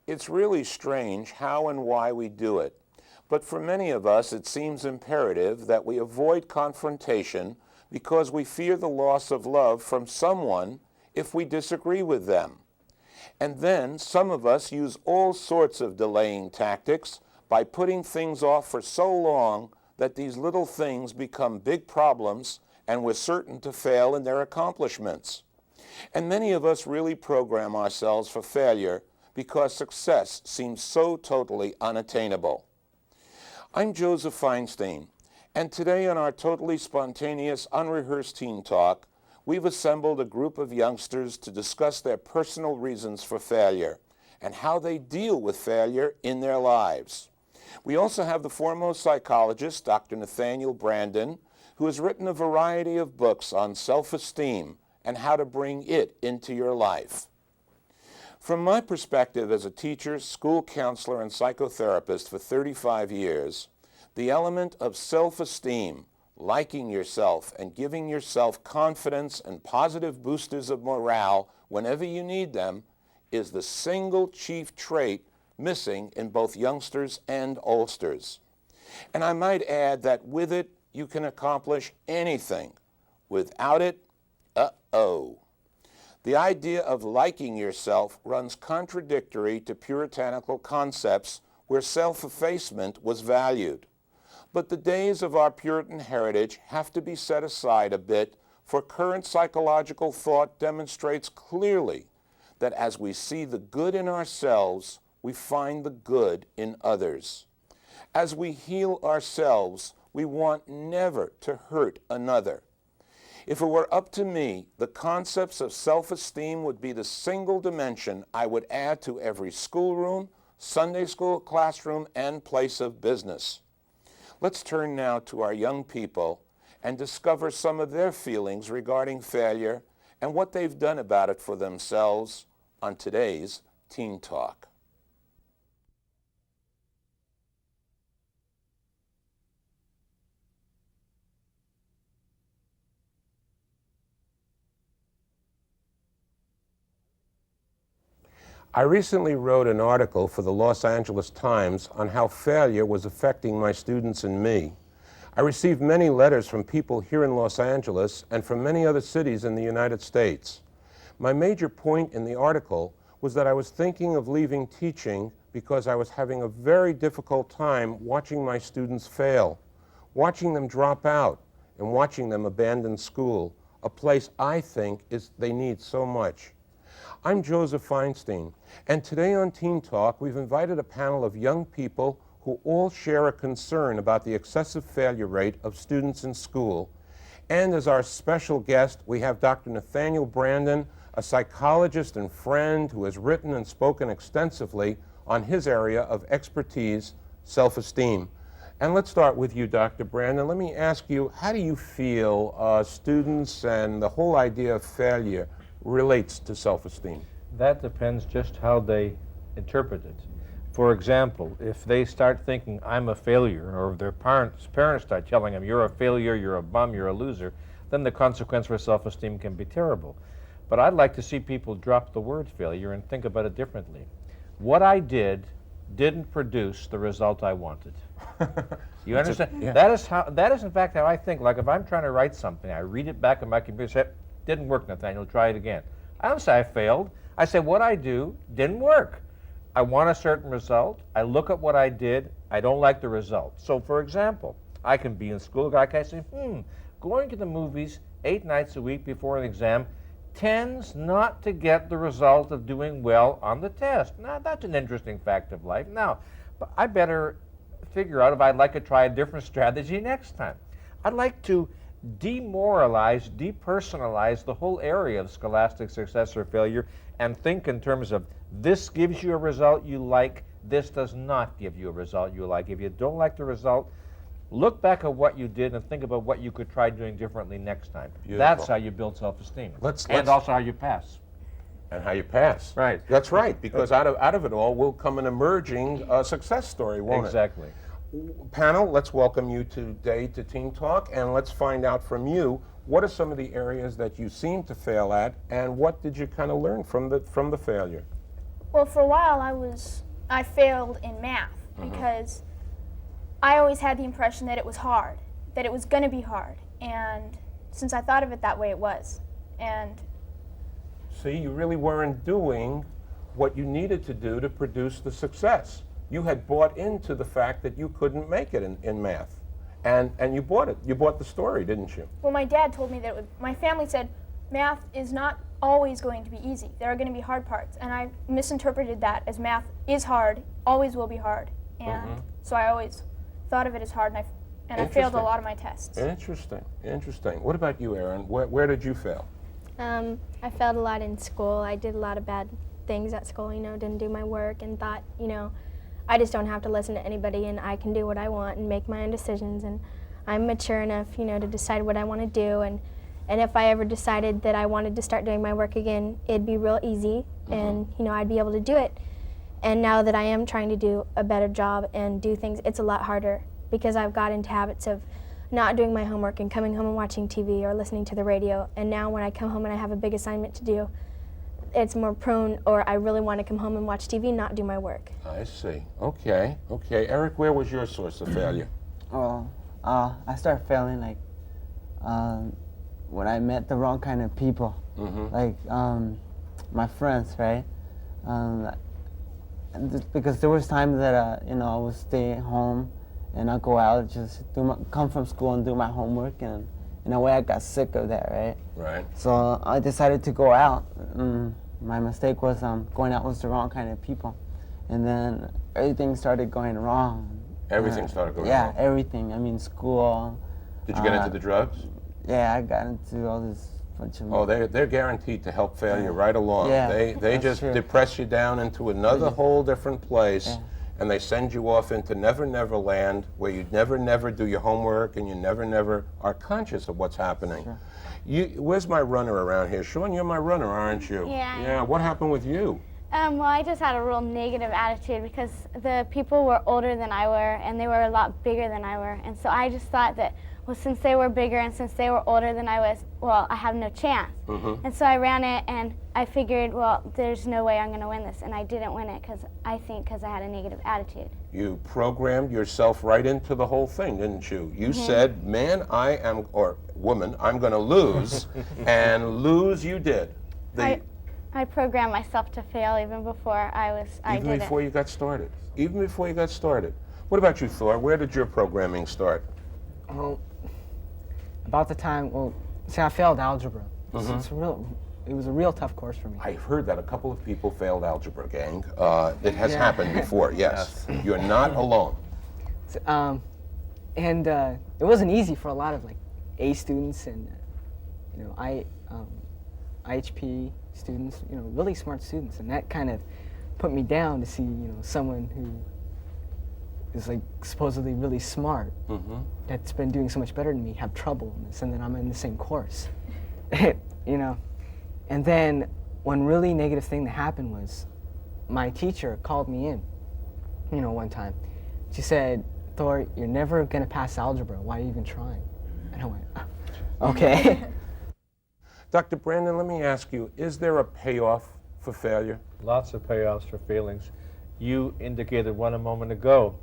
It's really strange how and why we do it, but for many of us it seems imperative that we avoid confrontation because we fear the loss of love from someone if we disagree with them. And then some of us use all sorts of delaying tactics by putting things off for so long that these little things become big problems and we're certain to fail in their accomplishments. And many of us really program ourselves for failure because success seems so totally unattainable. I'm Joseph Feinstein, and today on our totally spontaneous, unrehearsed Teen Talk, we've assembled a group of youngsters to discuss their personal reasons for failure and how they deal with failure in their lives. We also have the foremost psychologist, Dr. Nathaniel Brandon, who has written a variety of books on self-esteem and how to bring it into your life. From my perspective as a teacher, school counselor, and psychotherapist for 35 years, the element of self-esteem, liking yourself and giving yourself confidence and positive boosters of morale whenever you need them, is the single chief trait missing in both youngsters and oldsters. And I might add that with it, you can accomplish anything. Without it, uh-oh. The idea of liking yourself runs contradictory to puritanical concepts where self-effacement was valued. But the days of our Puritan heritage have to be set aside a bit, for current psychological thought demonstrates clearly that as we see the good in ourselves, we find the good in others. As we heal ourselves, we want never to hurt another. If it were up to me, the concepts of self-esteem would be the single dimension I would add to every schoolroom, Sunday school classroom, and place of business. Let's turn now to our young people and discover some of their feelings regarding failure and what they've done about it for themselves on today's Teen Talk. I recently wrote an article for the Los Angeles Times on how failure was affecting my students and me. I received many letters from people here in Los Angeles and from many other cities in the United States. My major point in the article was that I was thinking of leaving teaching because I was having a very difficult time watching my students fail, watching them drop out, and watching them abandon school, a place I think they need so much. I'm Joseph Feinstein, and today on Teen Talk, we've invited a panel of young people who all share a concern about the excessive failure rate of students in school. And as our special guest, we have Dr. Nathaniel Brandon, a psychologist and friend who has written and spoken extensively on his area of expertise, self-esteem. And let's start with you, Dr. Brandon. Let me ask you, how do you feel students and the whole idea of failure relates to self-esteem? That depends just how they interpret it. For example, if they start thinking, I'm a failure, or if their parents start telling them, you're a failure, you're a bum, you're a loser, then the consequence for self-esteem can be terrible. But I'd like to see people drop the word failure and think about it differently. What I did didn't produce the result I wanted. You understand? Yeah. That is in fact how I think. Like if I'm trying to write something, I read it back on my computer, say, didn't work, Nathaniel, try it again. I don't say I failed. I say what I do didn't work. I want a certain result. I look at what I did. I don't like the result. So for example, I can be in school, I can say, going to the movies 8 nights a week before an exam tends not to get the result of doing well on the test. Now, that's an interesting fact of life. Now, but I better figure out if I'd like to try a different strategy next time. I'd like to demoralize, depersonalize the whole area of scholastic success or failure and think in terms of this gives you a result you like, this does not give you a result you like. If you don't like the result, look back at what you did and think about what you could try doing differently next time. Beautiful. That's how you build self-esteem. And also how you pass. And how you pass. Right. That's right, because out of it all will come an emerging success story, won't it? Exactly. Panel, let's welcome you today to Teen Talk, and let's find out from you, what are some of the areas that you seem to fail at, and what did you kind of learn from the failure? Well, for a while I failed in math because I always had the impression that it was hard, that it was going to be hard. And since I thought of it that way, it was. And See, you really weren't doing what you needed to do to produce the success. You had bought into the fact that you couldn't make it in math. And you bought it. You bought the story, didn't you? well, my dad told me that my family said math is not always going to be easy. There are going to be hard parts. And I misinterpreted that as math is hard, always will be hard. And so I always thought of it as hard, and I failed a lot of my tests. Interesting, interesting. What about you, Aaron? Where did you fail? I failed a lot in school. I did a lot of bad things at school, didn't do my work and thought, I just don't have to listen to anybody and I can do what I want and make my own decisions, and I'm mature enough, to decide what I want to do, and if I ever decided that I wanted to start doing my work again, it'd be real easy and, I'd be able to do it. And now that I am trying to do a better job and do things, it's a lot harder because I've got into habits of not doing my homework and coming home and watching TV or listening to the radio. And now when I come home and I have a big assignment to do, it's more prone, or I really want to come home and watch TV, not do my work. I see. Okay, okay. Eric, where was your source of failure? Well, I started failing when I met the wrong kind of people, like my friends, right? Because there was times that I would stay at home and I'd go out, just come from school and do my homework, and in a way I got sick of that, right? Right. So I decided to go out. My mistake was going out with the wrong kind of people, and then everything started going wrong. Everything started going wrong? Yeah, everything. I mean, school. Did you get into the drugs? Yeah, I got into all this bunch of... Oh, they're guaranteed to help fail you right along. Yeah, they just true. depress you down into another whole different place, and they send you off into Never Never Land, where you never do your homework and you never are conscious of what's happening. Sure. Where's my runner around here? Sean, you're my runner, aren't you? Yeah. Yeah, what happened with you? Well, I just had a real negative attitude because the people were older than I were, and they were a lot bigger than I were. And so I just thought that, well, since they were bigger and since they were older than I was, well, I have no chance. And so I ran it, and I figured, well, there's no way I'm going to win this. And I didn't win it because I had a negative attitude. You programmed yourself right into the whole thing, didn't you? You said, man, or woman, I'm going to lose, and lose you did. I programmed myself to fail even before Even before you got started. Even before you got started. What about you, Thor? Where did your programming start? Well, about the time, see, I failed algebra. It was a real tough course for me. I've heard that a couple of people failed algebra, gang. It has happened before, yes. You're not alone. So, and it wasn't easy for a lot of A students and IHP students, really smart students, and that kind of put me down to see someone who is supposedly really smart, that's been doing so much better than me, have trouble in this, and then I'm in the same course, And then one really negative thing that happened was my teacher called me in, one time. She said, Thor, you're never gonna pass algebra. Why are you even trying? And I went, okay. Dr. Brandon, let me ask you, is there a payoff for failure? Lots of payoffs for failings. You indicated one a moment ago.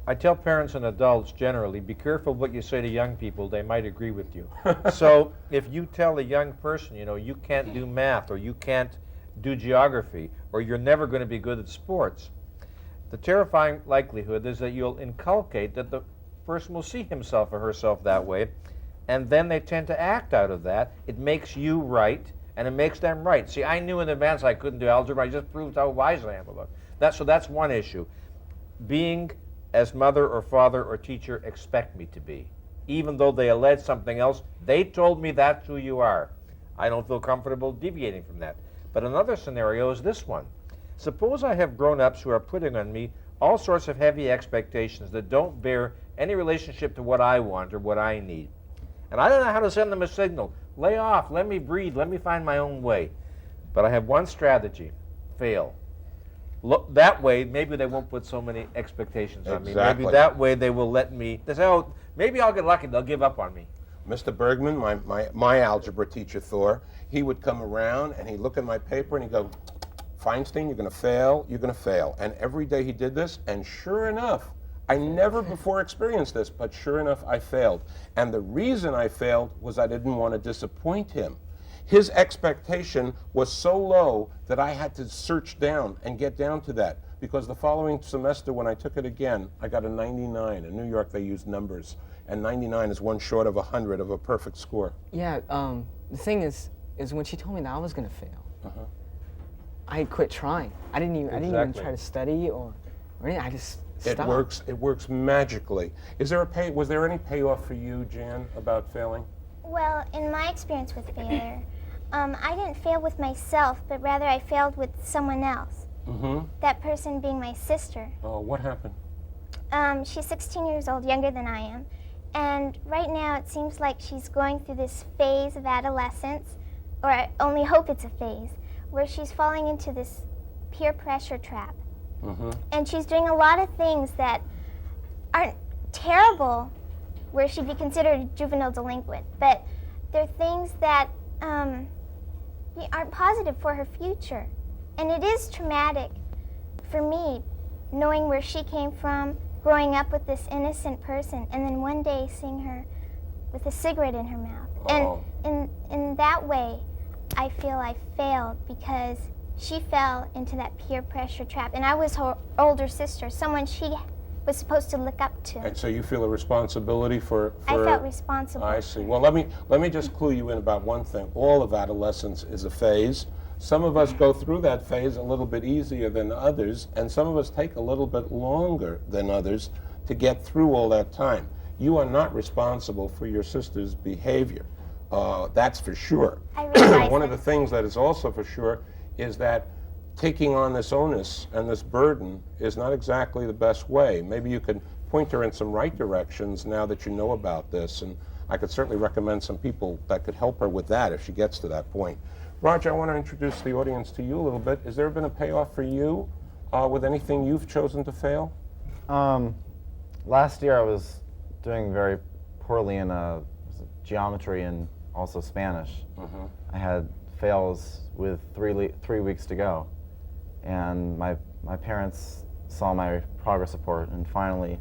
I tell parents and adults generally, be careful what you say to young people. They might agree with you. So if you tell a young person, you can't do math, or you can't do geography, or you're never going to be good at sports, the terrifying likelihood is that you'll inculcate that the person will see himself or herself that way, and then they tend to act out of that. It makes you right, and it makes them right. See, I knew in advance I couldn't do algebra. I just proved how wise I am about it. So that's one issue. Being as mother or father or teacher expect me to be. Even though they allege something else, they told me that's who you are. I don't feel comfortable deviating from that. But another scenario is this one. Suppose I have grown-ups who are putting on me all sorts of heavy expectations that don't bear any relationship to what I want or what I need. And I don't know how to send them a signal. Lay off, let me breathe, let me find my own way. But I have one strategy: fail. Look, that way, maybe they won't put so many expectations on me. Maybe that way they will let me, they say, oh, maybe I'll get lucky, they'll give up on me. Mr. Bergman, my algebra teacher, Thor, he would come around and he'd look at my paper and he'd go, Feinstein, you're going to fail, you're going to fail. And every day he did this, and sure enough, I never before experienced this, but sure enough, I failed. And the reason I failed was I didn't want to disappoint him. His expectation was so low that I had to search down and get down to that. Because the following semester, when I took it again, I got a 99. In New York, they use numbers. And 99 is one short of 100 of a perfect score. Yeah, the thing is when she told me that I was gonna fail, I quit trying. I didn't even try to study or anything. I just stopped. It works magically. Was there any payoff for you, Jan, about failing? Well, in my experience with failure, I didn't fail with myself, but rather I failed with someone else. That person being my sister. Oh, what happened? She's 16 years old, younger than I am. And right now it seems like she's going through this phase of adolescence, or I only hope it's a phase, where she's falling into this peer pressure trap. And she's doing a lot of things that aren't terrible, where she'd be considered a juvenile delinquent, but they're things that aren't positive for her future. And it is traumatic for me, knowing where she came from, growing up with this innocent person, and then one day seeing her with a cigarette in her mouth. Oh. And in that way, I feel I failed because she fell into that peer pressure trap. And I was her older sister, someone she was supposed to look up to. And so you feel a responsibility for I felt responsible. I see. Well, let me just clue you in about one thing. All of adolescence is a phase. Some of us go through that phase a little bit easier than others, and some of us take a little bit longer than others to get through all that time. You are not responsible for your sister's behavior. That's for sure. I realize One of that. the things that is also for sure is that taking on this onus and this burden is not exactly the best way. Maybe you could point her in some right directions now that you know about this, and I could certainly recommend some people that could help her with that if she gets to that point. Roger, I want to introduce the audience to you a little bit. Has there been a payoff for you with anything you've chosen to fail? Last year I was doing very poorly in geometry and also Spanish. I had fails with 3 weeks to go, and my parents saw my progress report, and finally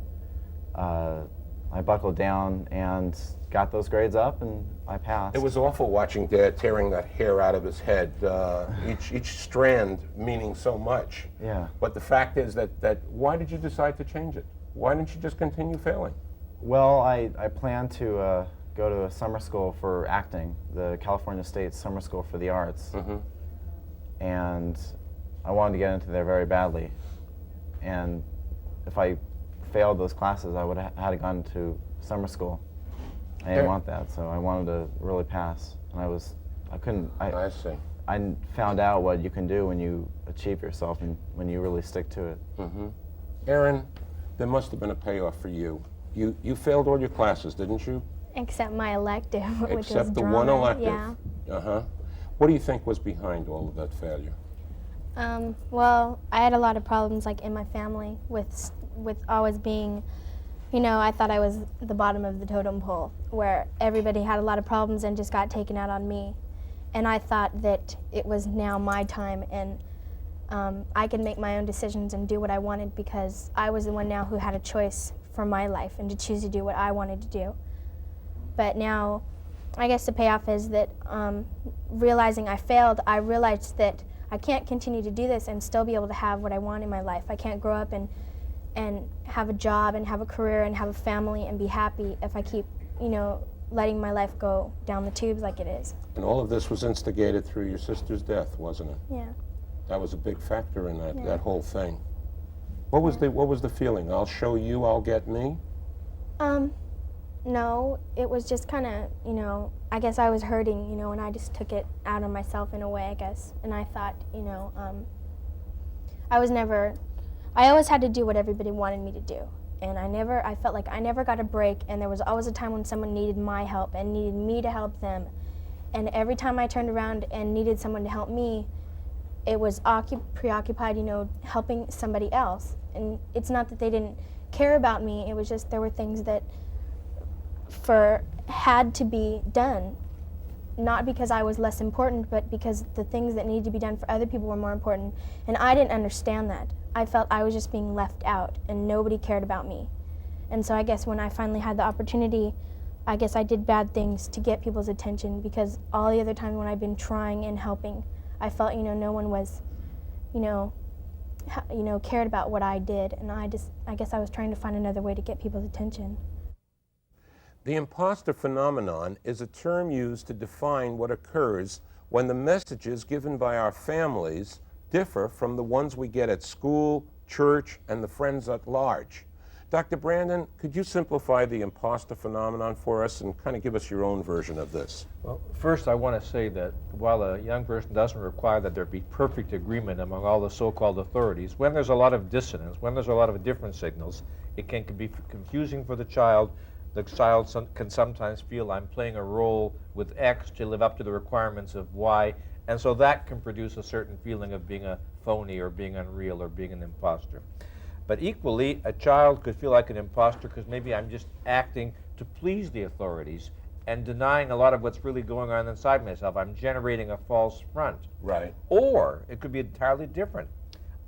I buckled down and got those grades up, and I passed. It was awful watching Dad tearing that hair out of his head, each strand meaning so much. Yeah. But the fact is that why did you decide to change it? Why didn't you just continue failing? Well, I planned to go to a summer school for acting, the California State Summer School for the Arts. And I wanted to get into there very badly. And if I failed those classes, I would have had to gone to summer school. I didn't want that, so I wanted to really pass. And I see. I found out what you can do when you achieve yourself and when you really stick to it. Erin, there must have been a payoff for you. You failed all your classes, didn't you? Except my elective, which was Except the drama. one elective. Yeah. What do you think was behind all of that failure? Well, I had a lot of problems, like in my family, with always being, I thought I was the bottom of the totem pole, where everybody had a lot of problems and just got taken out on me, and I thought that it was now my time, and I could make my own decisions and do what I wanted because I was the one now who had a choice for my life and to choose to do what I wanted to do. But now, I guess the payoff is that realizing I failed, I realized that I can't continue to do this and still be able to have what I want in my life. I can't grow up and have a job and have a career and have a family and be happy if I keep, letting my life go down the tubes like it is. And all of this was instigated through your sister's death, wasn't it? Yeah. That was a big factor in that whole thing. What was the feeling? I'll show you, I'll get me? No, it was just kind of, I guess I was hurting, and I just took it out on myself in a way, I guess. And I thought, I always had to do what everybody wanted me to do. And I felt like I never got a break, and there was always a time when someone needed my help and needed me to help them. And every time I turned around and needed someone to help me, it was preoccupied, helping somebody else. And it's not that they didn't care about me, it was just there were things that had to be done, not because I was less important, but because the things that needed to be done for other people were more important. And I didn't understand that. I felt I was just being left out and nobody cared about me. And so I guess when I finally had the opportunity, I guess I did bad things to get people's attention, because all the other times when I've been trying and helping, I felt, no one was, cared about what I did. And I guess I was trying to find another way to get people's attention. The imposter phenomenon is a term used to define what occurs when the messages given by our families differ from the ones we get at school, church, and the friends at large. Dr. Brandon, could you simplify the imposter phenomenon for us and kind of give us your own version of this? Well, first I want to say that while a young person doesn't require that there be perfect agreement among all the so-called authorities, when there's a lot of dissonance, when there's a lot of different signals, it can be confusing for the child. The child can sometimes feel I'm playing a role with X to live up to the requirements of Y, and so that can produce a certain feeling of being a phony or being unreal or being an imposter. But equally, a child could feel like an imposter because maybe I'm just acting to please the authorities and denying a lot of what's really going on inside myself. I'm generating a false front. Right. Or it could be entirely different.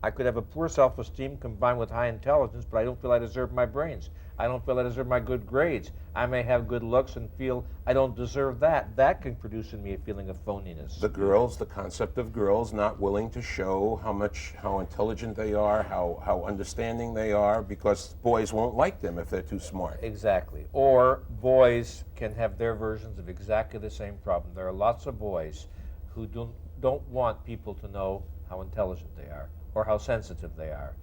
I could have a poor self-esteem combined with high intelligence, but I don't feel I deserve my brains. I don't feel I deserve my good grades. I may have good looks and feel I don't deserve that. That can produce in me a feeling of phoniness. The concept of girls not willing to show how intelligent they are, how understanding they are, because boys won't like them if they're too smart. Exactly. Or boys can have their versions of exactly the same problem. There are lots of boys who don't want people to know how intelligent they are or how sensitive they are.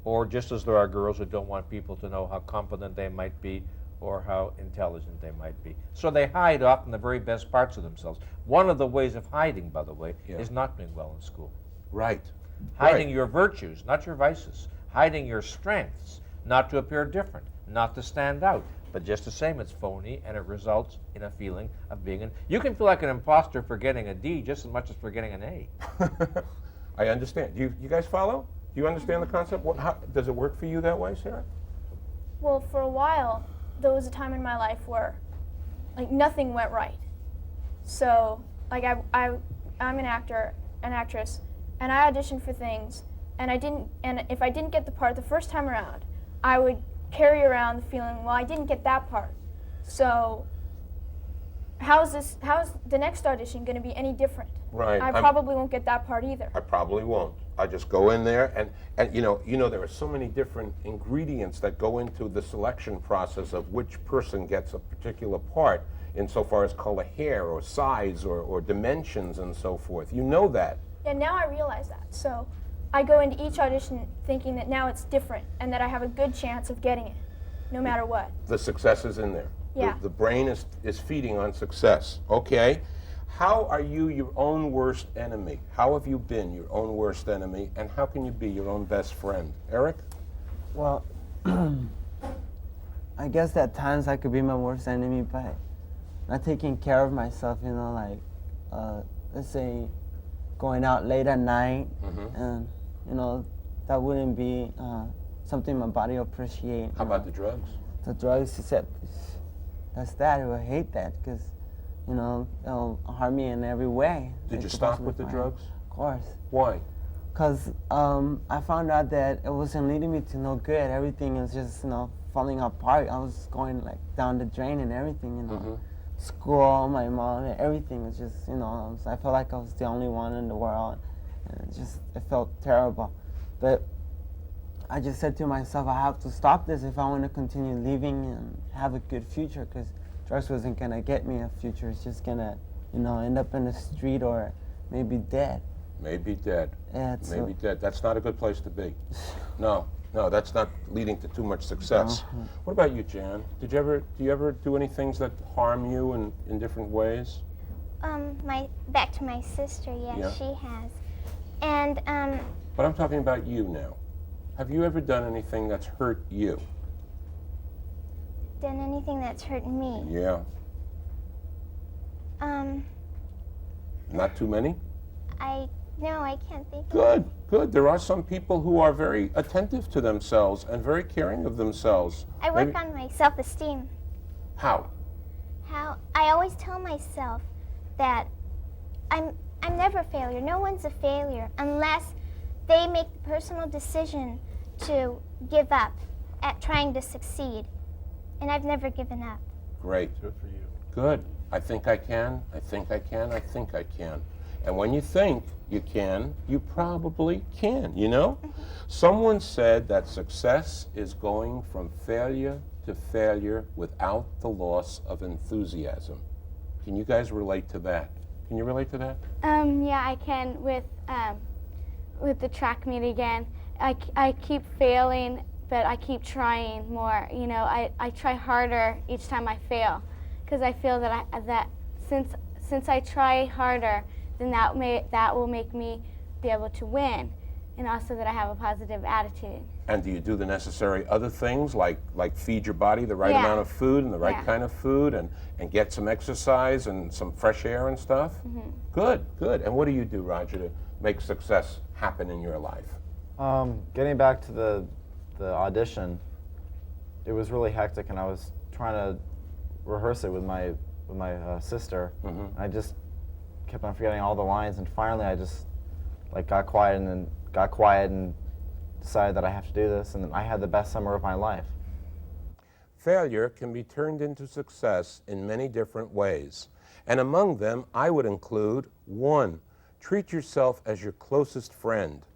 Or just as there are girls who don't want people to know how competent they might be or how intelligent they might be. So they hide often the very best parts of themselves. One of the ways of hiding, by the way, is not doing well in school. Right. Hiding your virtues, not your vices. Hiding your strengths, not to appear different, not to stand out. But just the same, it's phony, and it results in a feeling of being You can feel like an imposter for getting a D just as much as for getting an A. I understand. You guys follow? Do you understand the concept? Does it work for you that way, Sarah? Well, for a while, there was a time in my life where, nothing went right. So, I'm an actor, an actress, and I auditioned for things, and if I didn't get the part the first time around, I would carry around the feeling, well, I didn't get that part. So, how's the next audition going to be any different? Right. I probably won't get that part either. I probably won't. I just go in there and there are so many different ingredients that go into the selection process of which person gets a particular part insofar as color hair or size or dimensions and so forth. You know that. Yeah, now I realize that. So I go into each audition thinking that now it's different and that I have a good chance of getting it, no matter what. The success is in there. Yeah. The brain is feeding on success. Okay. How are you your own worst enemy? How have you been your own worst enemy, and how can you be your own best friend? Eric? Well, I guess at times I could be my worst enemy by not taking care of myself, let's say going out late at night, and, that wouldn't be something my body will appreciate. How about the drugs? The drugs, that's that. I would hate that because, it'll harm me in every way. Did you stop with the drugs? Of course. Why? Because I found out that it wasn't leading me to no good. Everything was just, falling apart. I was going down the drain and everything, School, my mom, everything was just, I felt like I was the only one in the world. And it felt terrible. But I just said to myself, I have to stop this if I want to continue living and have a good future, because drugs wasn't going to get me a future. It's just going to, end up in the street or maybe dead. Maybe dead. Yeah, maybe dead. That's not a good place to be. No, that's not leading to too much success. No. What about you, Jan? Do you ever do any things that harm you in different ways? Back to my sister, yes, Yeah. she has. And, But I'm talking about you now. Have you ever done anything that's hurt you? done anything that's hurt me? Yeah. Not too many? No, I can't think of Good, good. There are some people who are very attentive to themselves and very caring of themselves. I work on my self-esteem. How? I always tell myself that I'm never a failure. No one's a failure unless they make the personal decision to give up at trying to succeed. And I've never given up. Great. Good for you. Good. I think I can. I think I can. I think I can. And when you think you can, you probably can, you know? Someone said that success is going from failure to failure without the loss of enthusiasm. Can you guys relate to that? Can you relate to that? Yeah, I can with the track meet again. I keep failing, but I keep trying more. You know, I try harder each time I fail, because I feel that since I try harder, then that will make me be able to win, and also that I have a positive attitude. And do you do the necessary other things like feed your body the right Yeah. amount of food and the right Yeah. kind of food and get some exercise and some fresh air and stuff? Good, good. And what do you do, Roger, to make success happen in your life? Getting back to the audition, it was really hectic, and I was trying to rehearse it with my sister. I just kept on forgetting all the lines, and finally I just got quiet and decided that I have to do this, and I had the best summer of my life. Failure can be turned into success in many different ways. And among them, I would include 1. Treat yourself as your closest friend.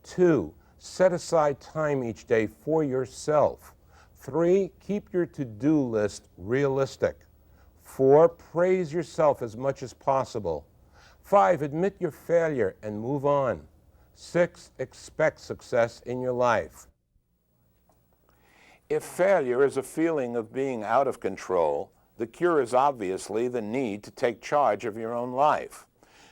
2. Set aside time each day for yourself. 3. Keep your to-do list realistic. 4. Praise yourself as much as possible. 5. Admit your failure and move on. 6. Expect success in your life. If failure is a feeling of being out of control, the cure is obviously the need to take charge of your own life.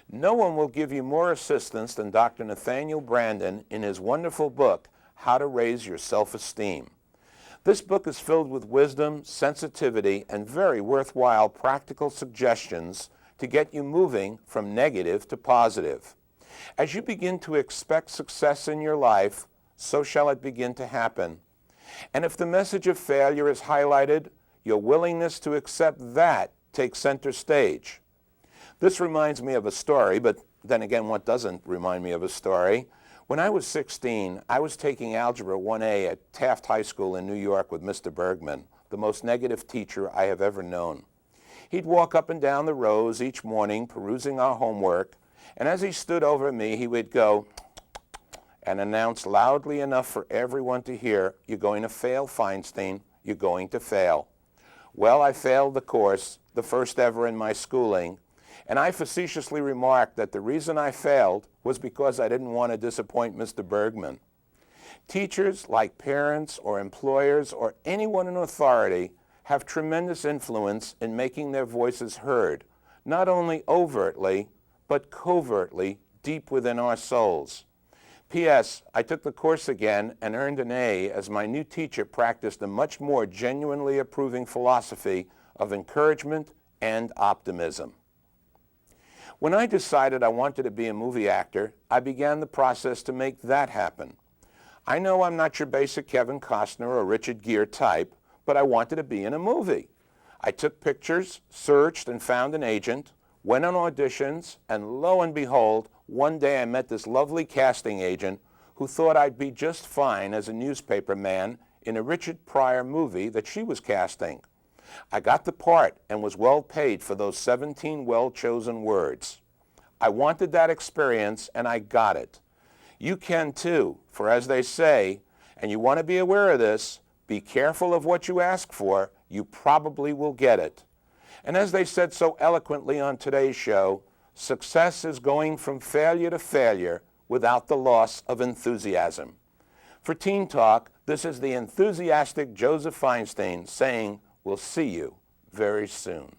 No one will give you more assistance than Dr. Nathaniel Brandon in his wonderful book, How to Raise Your Self-Esteem. This book is filled with wisdom, sensitivity, and very worthwhile practical suggestions to get you moving from negative to positive. As you begin to expect success in your life, so shall it begin to happen. And if the message of failure is highlighted, your willingness to accept that takes center stage. This reminds me of a story, but then again, what doesn't remind me of a story? When I was 16, I was taking Algebra 1A at Taft High School in New York with Mr. Bergman, the most negative teacher I have ever known. He'd walk up and down the rows each morning, perusing our homework, and as he stood over me, he would go and announce loudly enough for everyone to hear, "You're going to fail, Feinstein. You're going to fail." Well, I failed the course, the first ever in my schooling, and I facetiously remarked that the reason I failed was because I didn't want to disappoint Mr. Bergman. Teachers, like parents or employers or anyone in authority, have tremendous influence in making their voices heard, not only overtly, but covertly deep within our souls. P.S. I took the course again and earned an A as my new teacher practiced a much more genuinely approving philosophy of encouragement and optimism. When I decided I wanted to be a movie actor, I began the process to make that happen. I know I'm not your basic Kevin Costner or Richard Gere type, but I wanted to be in a movie. I took pictures, searched, and found an agent, went on auditions, and lo and behold, one day I met this lovely casting agent who thought I'd be just fine as a newspaper man in a Richard Pryor movie that she was casting. I got the part and was well paid for those 17 well-chosen words. I wanted that experience, and I got it. You can too, for as they say, and you want to be aware of this, be careful of what you ask for, you probably will get it. And as they said so eloquently on today's show, success is going from failure to failure without the loss of enthusiasm. For Teen Talk, this is the enthusiastic Joseph Feinstein saying, we'll see you very soon.